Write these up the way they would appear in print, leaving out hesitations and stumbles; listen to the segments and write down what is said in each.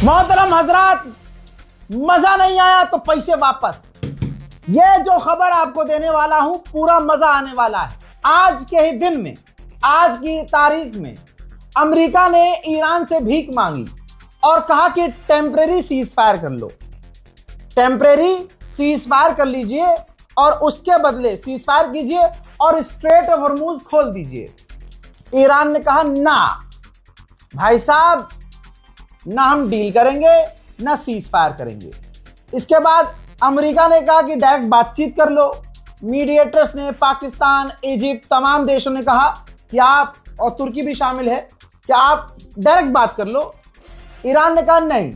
मोहतरम हजरात, मजा नहीं आया तो पैसे वापस। ये जो खबर आपको देने वाला हूं पूरा मजा आने वाला है। आज के ही दिन में, आज की तारीख में अमेरिका ने ईरान से भीख मांगी और कहा कि टेम्परेरी सीज फायर कर लो, टेम्परेरी सीज फायर कर लीजिए और उसके बदले सीज फायर कीजिए और स्ट्रेट ऑफ हॉर्मुज खोल दीजिए। ईरान ने कहा ना भाई साहब, ना हम डील करेंगे ना सीज फायर करेंगे। इसके बाद अमेरिका ने कहा कि डायरेक्ट बातचीत कर लो। मीडिएटर्स ने पाकिस्तान, इजिप्ट, तमाम देशों ने कहा कि आप, और तुर्की भी शामिल है, कि आप डायरेक्ट बात कर लो। ईरान ने कहा नहीं,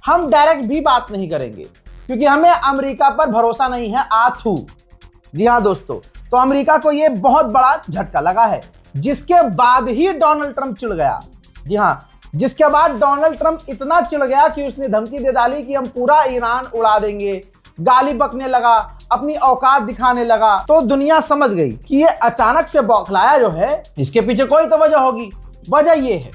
हम डायरेक्ट भी बात नहीं करेंगे क्योंकि हमें अमेरिका पर भरोसा नहीं है। आथू। जी हाँ दोस्तों, तो अमेरिका को यह बहुत बड़ा झटका लगा है, जिसके बाद ही डोनाल्ड ट्रंप चिढ़ गया। जी हाँ, जिसके बाद डोनाल्ड ट्रंप इतना चिढ़ गया कि उसने धमकी दे डाली कि हम पूरा ईरान उड़ा देंगे, गाली बकने लगा, अपनी औकात दिखाने लगा। तो दुनिया समझ गई कि ये अचानक से बौखलाया जो है, इसके पीछे कोई तो वजह होगी। वजह ये है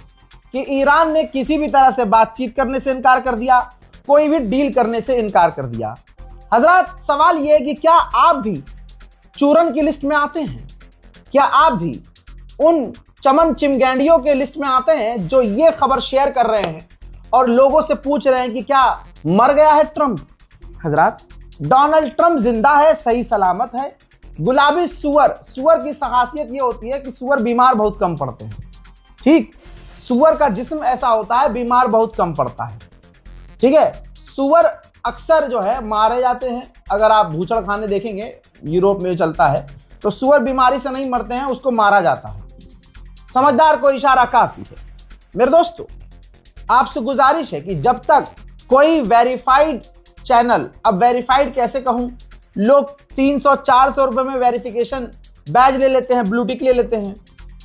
कि ईरान ने किसी भी तरह से बातचीत करने से इनकार कर दिया, कोई भी डील करने से इनकार कर दिया। हजरत, सवाल ये है कि क्या आप भी चूरन की लिस्ट में आते हैं? क्या आप भी उन चमन चिमगैंडियों के लिस्ट में आते हैं जो ये खबर शेयर कर रहे हैं और लोगों से पूछ रहे हैं कि क्या मर गया है ट्रंप? हजरत, डोनाल्ड ट्रंप जिंदा है, सही सलामत है। गुलाबी सुअर, सुअर की खासियत ये होती है कि सुअर बीमार बहुत कम पड़ते हैं। ठीक, सुअर का जिस्म ऐसा होता है, बीमार बहुत कम पड़ता है। ठीक है, सुअर अक्सर जो है मारे जाते हैं। अगर आप भूचड़ खाने देखेंगे, यूरोप में चलता है, तो सुअर बीमारी से नहीं मरते हैं, उसको मारा जाता है। समझदार को इशारा काफी है। मेरे दोस्तों, आपसे गुजारिश है कि जब तक कोई वेरीफाइड चैनल, अब वेरीफाइड कैसे कहूं, लोग 300-400 रुपए में वेरिफिकेशन बैज ले लेते हैं, ब्लू टिक ले लेते हैं,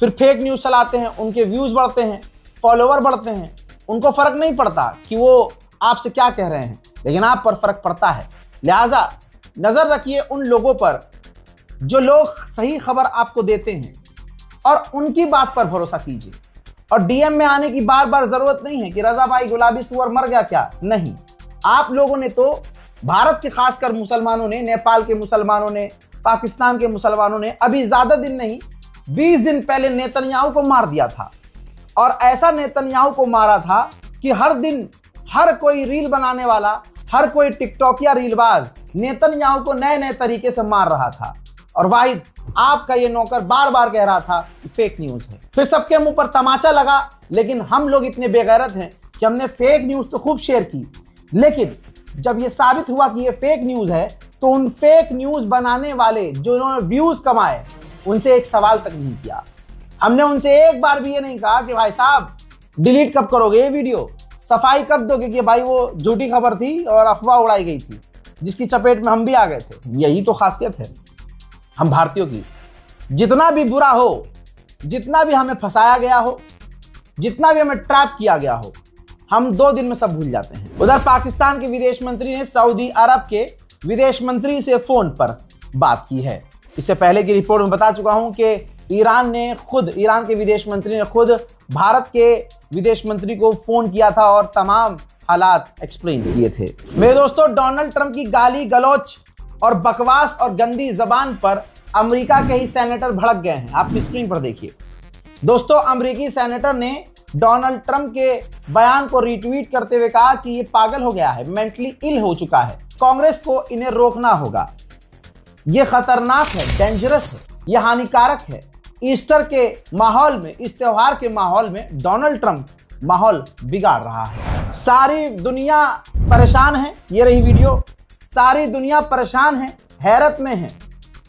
फिर फेक न्यूज चलाते हैं, उनके व्यूज बढ़ते हैं, फॉलोवर बढ़ते हैं, उनको फर्क नहीं पड़ता कि वो आपसे क्या कह रहे हैं, लेकिन आप पर फर्क पड़ता है। लिहाजा नजर रखिए उन लोगों पर जो लोग सही खबर आपको देते हैं और उनकी बात पर भरोसा कीजिए। और डीएम में आने की बार बार जरूरत नहीं है कि रजा भाई गुलाबी सुअर मर गया क्या। नहीं, आप लोगों ने तो, भारत के खासकर मुसलमानों ने, नेपाल के मुसलमानों ने, पाकिस्तान के मुसलमानों ने अभी ज्यादा दिन नहीं, 20 दिन पहले नेतन्याहू को मार दिया था। और ऐसा नेतन्याहू को मारा था कि हर दिन हर कोई रील बनाने वाला, हर कोई टिकटॉकिया रीलबाज नेतन्याहू को नए नए तरीके से मार रहा था। और वाहिद आपका ये नौकर बार बार कह रहा था कि फेक न्यूज है। फिर सबके मुंह पर तमाचा लगा, लेकिन हम लोग इतने बेगैरत हैं कि हमने फेक न्यूज तो खूब शेयर की, लेकिन जब ये साबित हुआ कि ये फेक न्यूज है, तो उन फेक न्यूज बनाने वाले जो इन्होंने व्यूज कमाए, उनसे एक सवाल तक नहीं किया। हमने उनसे एक बार भी ये नहीं कहा कि भाई साहब डिलीट कब करोगे ये वीडियो, सफाई कब दोगे कि भाई वो झूठी खबर थी और अफवाह उड़ाई गई थी, जिसकी चपेट में हम भी आ गए थे। यही तो खासियत है हम भारतीयों की। जितना भी बुरा हो, जितना भी हमें फंसाया गया हो, जितना भी हमें ट्रैप किया गया हो, हम 2 दिन में सब भूल जाते हैं। उधर पाकिस्तान के विदेश मंत्री ने सऊदी अरब के विदेश मंत्री से फोन पर बात की है। इससे पहले की रिपोर्ट में बता चुका हूं कि ईरान के विदेश मंत्री ने खुद भारत के विदेश मंत्री को फोन किया था और तमाम हालात एक्सप्लेन किए थे। मेरे दोस्तों, डोनाल्ड ट्रंप की गाली गलौच और बकवास और गंदी जबान पर अमेरिका के ही सेनेटर भड़क गए हैं। आप स्क्रीन पर देखिए दोस्तों, अमेरिकी सेनेटर ने डोनाल्ड ट्रंप के बयान को रीट्वीट करते हुए कहा कि ये पागल हो गया है, मेंटली इल हो चुका है, कांग्रेस को इन्हें रोकना होगा, ये खतरनाक है, डेंजरस है, ये हानिकारक है। ईस्टर के माहौल में, इस त्योहार के माहौल में डोनाल्ड ट्रंप माहौल बिगाड़ रहा है। सारी दुनिया परेशान है, ये रही वीडियो, सारी दुनिया परेशान है, हैरत में है,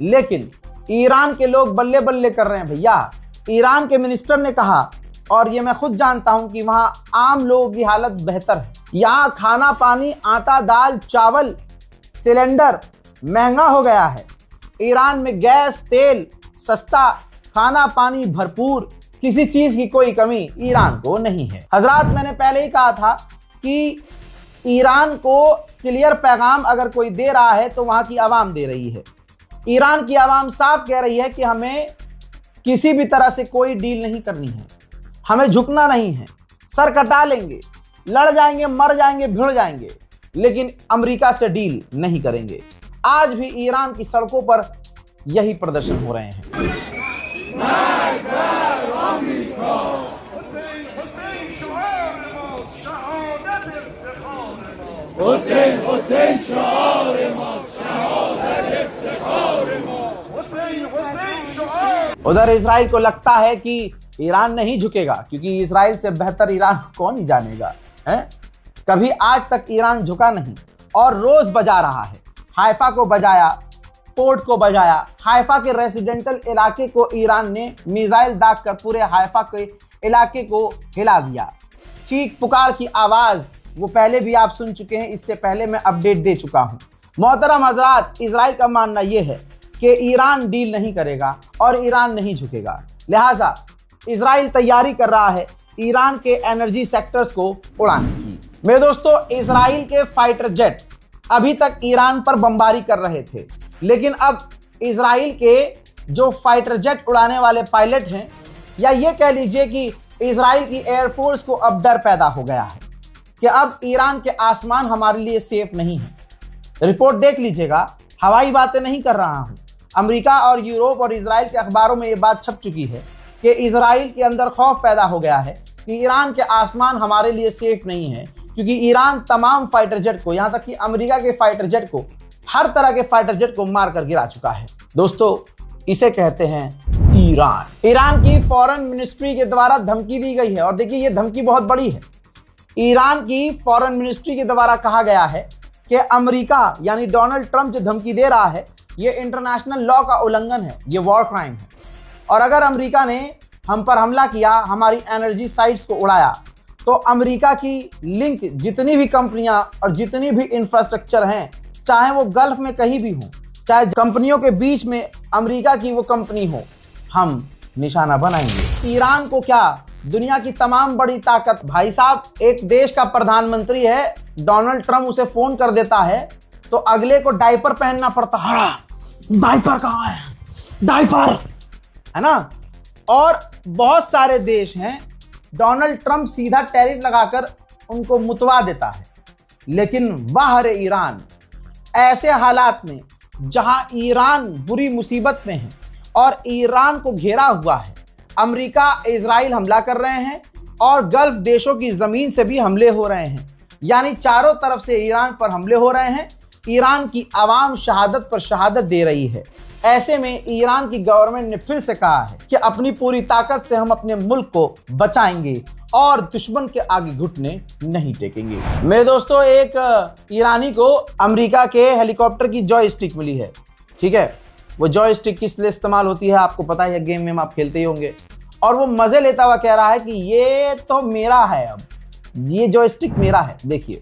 लेकिन ईरान के लोग बल्ले बल्ले कर रहे हैं भैया। ईरान के मिनिस्टर ने कहा, और ये मैं खुद जानता हूं कि वहां आम लोगों की हालत बेहतर है। यहां खाना पानी, आटा दाल चावल, सिलेंडर महंगा हो गया है। ईरान में गैस तेल सस्ता, खाना पानी भरपूर, किसी चीज की कोई कमी ईरान को नहीं है। हजरात, मैंने पहले ही कहा था कि ईरान को क्लियर पैगाम अगर कोई दे रहा है तो वहां की आवाम दे रही है। ईरान की आवाम साफ कह रही है कि हमें किसी भी तरह से कोई डील नहीं करनी है, हमें झुकना नहीं है, सर कटा लेंगे लड़ जाएंगे, मर जाएंगे, भिड़ जाएंगे, लेकिन अमेरिका से डील नहीं करेंगे। आज भी ईरान की सड़कों पर यही प्रदर्शन हो रहे हैं। उधर इजराइल को लगता है कि ईरान नहीं झुकेगा, क्योंकि इजराइल से बेहतर ईरान कौन ही जानेगा, हैं? कभी आज तक ईरान झुका नहीं और रोज बजा रहा है। हाइफा को बजाया, पोर्ट को बजाया। हाइफा के रेसिडेंटल इलाके को ईरान ने मिसाइल दागकर पूरे हाइफा के इलाके को हिला दिया। चीख पुकार की आवाज वो पहले भी आप सुन चुके हैं, इससे पहले मैं अपडेट दे चुका हूं। मोहतरम हजरात, इजराइल का मानना यह है कि ईरान डील नहीं करेगा और ईरान नहीं झुकेगा, लिहाजा इजराइल तैयारी कर रहा है ईरान के एनर्जी सेक्टर्स को उड़ाने की। मेरे दोस्तों, इजराइल के फाइटर जेट अभी तक ईरान पर बमबारी कर रहे थे, लेकिन अब इजराइल के जो फाइटर जेट उड़ाने वाले पायलट हैं, या ये कह लीजिए कि इजराइल की एयरफोर्स को अब डर पैदा हो गया है कि अब ईरान के आसमान हमारे लिए सेफ नहीं है। रिपोर्ट देख लीजिएगा, हवाई बातें नहीं कर रहा हूं। अमेरिका और यूरोप और इजराइल के अखबारों में ये बात छप चुकी है कि इजराइल के अंदर खौफ पैदा हो गया है कि ईरान के आसमान हमारे लिए सेफ नहीं है, क्योंकि ईरान तमाम फाइटर जेट को, यहां तक कि अमेरिका के फाइटर जेट को, हर तरह के फाइटर जेट को मार कर गिरा चुका है। दोस्तों, इसे कहते हैं ईरान। ईरान की फॉरेन मिनिस्ट्री के द्वारा धमकी दी गई है, और देखिए ये धमकी बहुत बड़ी है। ईरान की फॉरेन मिनिस्ट्री के द्वारा कहा गया है कि अमेरिका यानी डोनाल्ड ट्रंप जो धमकी दे रहा है, ये इंटरनेशनल लॉ का उल्लंघन है, ये वॉर क्राइम है। और अगर अमेरिका ने हम पर हमला किया, हमारी एनर्जी साइट्स को उड़ाया, तो अमेरिका की लिंक जितनी भी कंपनियां और जितनी भी इंफ्रास्ट्रक्चर हैं, चाहे वो गल्फ में कहीं भी हो, चाहे कंपनियों के बीच में अमेरिका की वो कंपनी हो, हम निशाना बनाएंगे। ईरान को क्या, दुनिया की तमाम बड़ी ताकत, भाई साहब, एक देश का प्रधानमंत्री है, डोनाल्ड ट्रंप उसे फोन कर देता है तो अगले को डायपर पहनना पड़ता है। डायपर कहाँ है, डायपर, है ना। और बहुत सारे देश हैं, डोनाल्ड ट्रंप सीधा टैरिफ लगाकर उनको मुतवा देता है। लेकिन बाहर ईरान, ऐसे हालात में जहां ईरान बुरी मुसीबत में है और ईरान को घेरा हुआ है, अमेरिका, इजराइल हमला कर रहे हैं और गल्फ देशों की जमीन से भी हमले हो रहे हैं, यानी चारों तरफ से ईरान पर हमले हो रहे हैं। ईरान की आवाम शहादत पर शहादत दे रही है। ऐसे में ईरान की गवर्नमेंट ने फिर से कहा है कि अपनी पूरी ताकत से हम अपने मुल्क को बचाएंगे और दुश्मन के आगे घुटने नहीं टेकेंगे। मेरे दोस्तों, एक ईरानी को अमेरिका के हेलीकॉप्टर की जॉयस्टिक मिली है, ठीक है। वो जॉयस्टिक किस लिए इस्तेमाल होती है आपको पता है, गेम में आप खेलते ही होंगे। और वो मजे लेता हुआ कह रहा है कि ये तो मेरा है, अब ये जॉयस्टिक मेरा है। देखिए,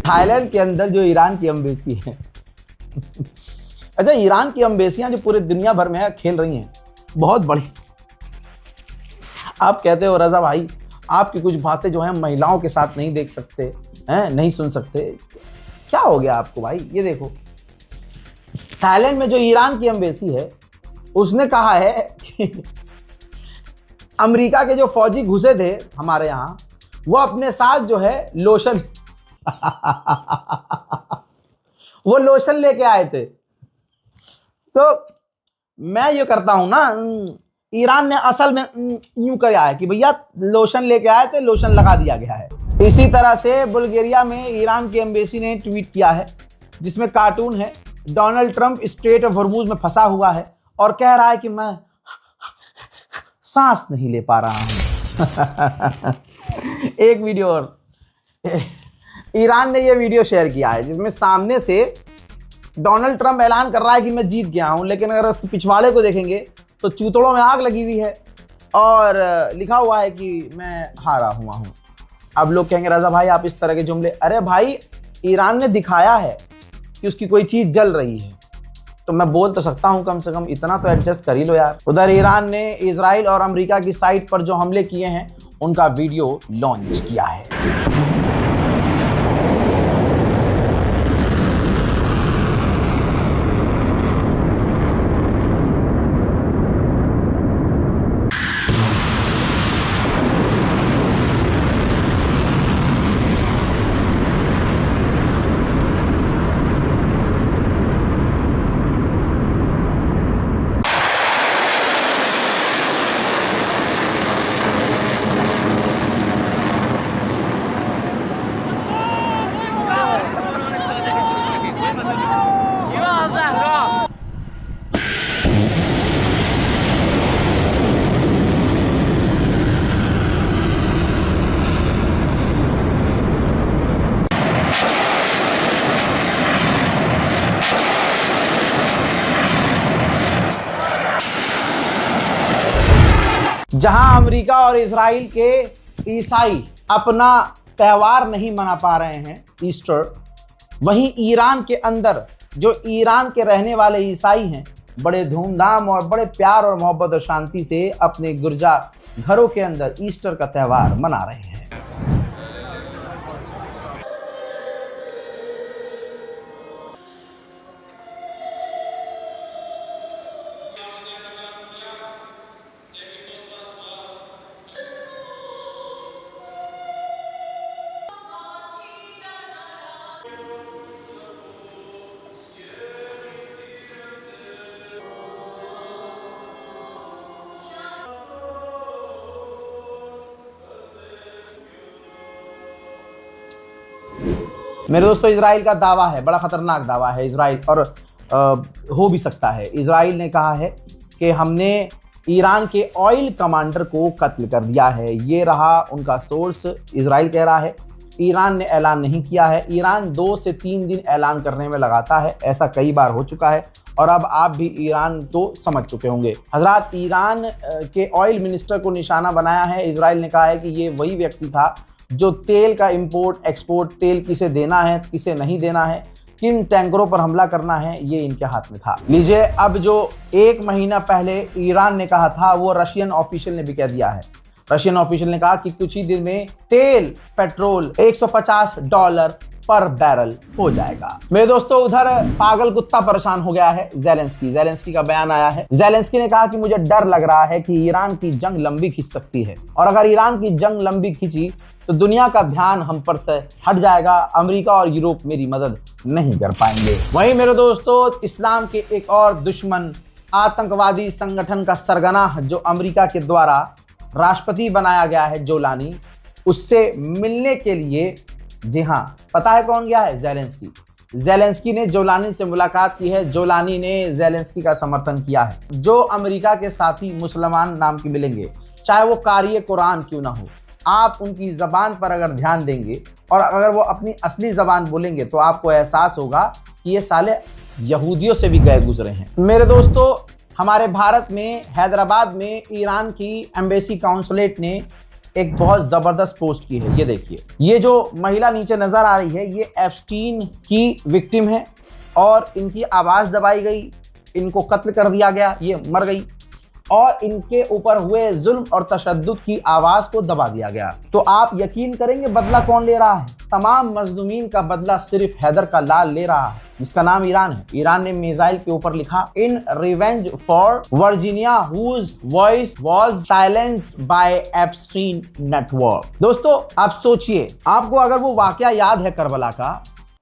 थाईलैंड के अंदर जो ईरान की एम्बेसी है अच्छा, ईरान की एम्बेसियां जो पूरे दुनिया भर में खेल रही हैं, बहुत बड़ी। आप कहते हो रजा भाई, आपकी कुछ बातें जो हैं महिलाओं के साथ नहीं देख सकते हैं, नहीं सुन सकते, क्या हो गया आपको भाई। ये देखो, थाईलैंड में जो ईरान की एम्बेसी है, उसने कहा है कि अमेरिका के जो फौजी घुसे थे हमारे यहाँ, वो अपने साथ जो है लोशन वो लोशन लेके आए थे। तो मैं ये करता हूं ना, ईरान ने असल में यूं किया है कि भैया लोशन लेके आए थे, लोशन लगा दिया गया है। इसी तरह से बुल्गारिया में ईरान की एम्बेसी ने ट्वीट किया है, जिसमें कार्टून है, Donald Trump straight of Hormuz में फंसा हुआ है और कह रहा है कि मैं सांस नहीं ले पा रहा हूं। एक वीडियो और, ईरान ने यह वीडियो शेयर किया है जिसमें सामने से डोनाल्ड ट्रंप ऐलान कर रहा है कि मैं जीत गया हूं, लेकिन अगर उसके पिछवाड़े को देखेंगे तो चूतड़ों में आग लगी हुई है और लिखा हुआ है कि मैं हारा हुआ हूं। अब लोग कहेंगे रजा भाई आप इस तरह के जुमले, अरे भाई ईरान ने दिखाया है कि उसकी कोई चीज जल रही है, तो मैं बोल तो सकता हूं, कम से कम इतना तो एडजस्ट कर ही लो यार। उधर ईरान ने इजराइल और अमेरिका की साइट पर जो हमले किए हैं उनका वीडियो लॉन्च किया है। जहां अमेरिका और इजराइल के ईसाई अपना त्यौहार नहीं मना पा रहे हैं ईस्टर, वहीं ईरान के अंदर जो ईरान के रहने वाले ईसाई हैं बड़े धूमधाम और बड़े प्यार और मोहब्बत और शांति से अपने गिरजा घरों के अंदर ईस्टर का त्यौहार मना रहे हैं। मेरे दोस्तों, इजराइल का दावा है, बड़ा खतरनाक दावा है इजराइल, और हो भी सकता है। इजराइल ने कहा है कि हमने ईरान के ऑयल कमांडर को कत्ल कर दिया है। ये रहा उनका सोर्स। इजराइल कह रहा है, ईरान ने ऐलान नहीं किया है। ईरान 2 से 3 दिन ऐलान करने में लगाता है, ऐसा कई बार हो चुका है और अब आप भी ईरान तो समझ चुके होंगे। हजरात, ईरान के ऑयल मिनिस्टर को निशाना बनाया है। इजराइल ने कहा है कि ये वही व्यक्ति था जो तेल का इंपोर्ट एक्सपोर्ट, तेल किसे देना है किसे नहीं देना है, किन टैंकरों पर हमला करना है, ये इनके हाथ में था। लीजिए, अब जो 1 महीना पहले ईरान ने कहा था वो रशियन ऑफिशियल ने भी कह दिया है। रशियन ऑफिशियल ने कहा कि कुछ ही दिन में तेल पेट्रोल $150 पर बैरल हो जाएगा। मेरे दोस्तों, उधर पागल कुत्ता परेशान हो गया है ज़ेलेंस्की का बयान आया है। ज़ेलेंस्की ने कहा कि मुझे डर लग रहा है कि ईरान की जंग लंबी खिंच सकती है, और अगर ईरान की जंग लंबी खिंची तो दुनिया का ध्यान हम पर से हट जाएगा। अमेरिका और यूरोप मेरी मदद नहीं कर पाएंगे। वहीं मेरे दोस्तों, इस्लाम के एक और दुश्मन आतंकवादी संगठन का सरगना जो अमेरिका के द्वारा राष्ट्रपति बनाया गया है, जोलानी, उससे मिलने के लिए, जी हाँ, पता है कौन गया है? ज़ेलेंस्की ने जोलानी से मुलाकात की है। जोलानी ने ज़ेलेंस्की का समर्थन किया है। जो अमेरिका के साथी मुसलमान नाम के मिलेंगे, चाहे वो कारी कुरान क्यों ना हो, आप उनकी जबान पर अगर ध्यान देंगे और अगर वो अपनी असली जबान बोलेंगे तो आपको एहसास होगा कि ये साले यहूदियों से भी गए गुजरे हैं। मेरे दोस्तों, हमारे भारत में हैदराबाद में ईरान की एम्बेसी काउंसलेट ने एक बहुत जबरदस्त पोस्ट की है। ये देखिए, ये जो महिला नीचे नजर आ रही है ये एप्स्टीन की विक्टिम है और इनकी आवाज दबाई गई, इनको कत्ल कर दिया गया, ये मर गई और इनके ऊपर हुए जुल्म और तशद्दुद की आवाज को दबा दिया गया। तो आप यकीन करेंगे बदला कौन ले रहा है? तमाम मजलूमीन का बदला सिर्फ हैदर का लाल ले रहा है, जिसका नाम ईरान है। ईरान ने मिसाइल के ऊपर लिखा, in revenge for Virginia whose voice was silenced by Epstein network. दोस्तों, आप सोचिए, आपको अगर वो वाकया याद है करबला का,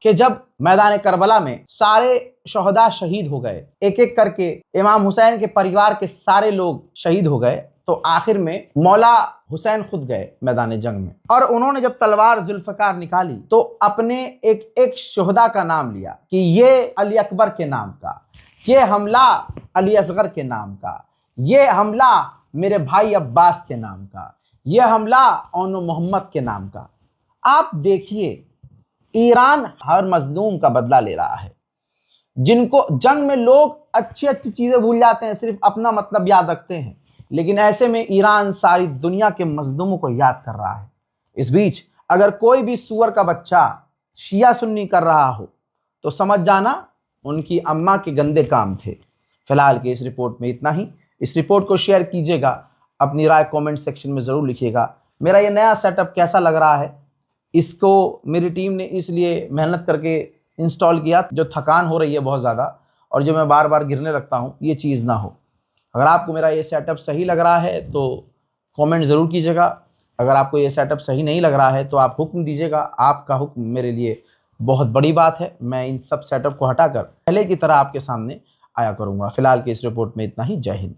कि जब मैदान करबला में सारे शहदा शहीद हो गए, एक एक करके इमाम हुसैन के परिवार के सारे लोग शहीद हो गए, तो आखिर में मौला हुसैन खुद गए मैदान जंग में और उन्होंने जब तलवार जुल्फकार निकाली तो अपने एक एक शहदा का नाम लिया कि ये अली अकबर के नाम का, ये हमला अली असगर के नाम का, ये हमला मेरे भाई अब्बास के नाम का, ये हमला ओनो मोहम्मद के नाम का। आप देखिए, ईरान हर मजलूम का बदला ले रहा है। जिनको जंग में लोग अच्छी अच्छी चीजें भूल जाते हैं, सिर्फ अपना मतलब याद रखते हैं, लेकिन ऐसे में ईरान सारी दुनिया के मजलूमों को याद कर रहा है। इस बीच अगर कोई भी सुअर का बच्चा शिया सुन्नी कर रहा हो तो समझ जाना उनकी अम्मा के गंदे काम थे। फिलहाल की इस रिपोर्ट में इतना ही। इस रिपोर्ट को शेयर कीजिएगा, अपनी राय कमेंट सेक्शन में जरूर लिखिएगा। मेरा ये नया सेटअप कैसा लग रहा है। इसको मेरी टीम ने इसलिए मेहनत करके इंस्टॉल किया, जो थकान हो रही है बहुत ज़्यादा और जो मैं बार बार गिरने लगता हूँ, ये चीज़ ना हो। अगर आपको मेरा ये सेटअप सही लग रहा है तो कमेंट ज़रूर कीजिएगा। अगर आपको ये सेटअप सही नहीं लग रहा है तो आप हुक्म दीजिएगा। आपका हुक्म मेरे लिए बहुत बड़ी बात है। मैं इन सब सेटअप को हटाकर पहले की तरह आपके सामने आया करूँगा। फिलहाल की इस रिपोर्ट में इतना ही। जय हिंद।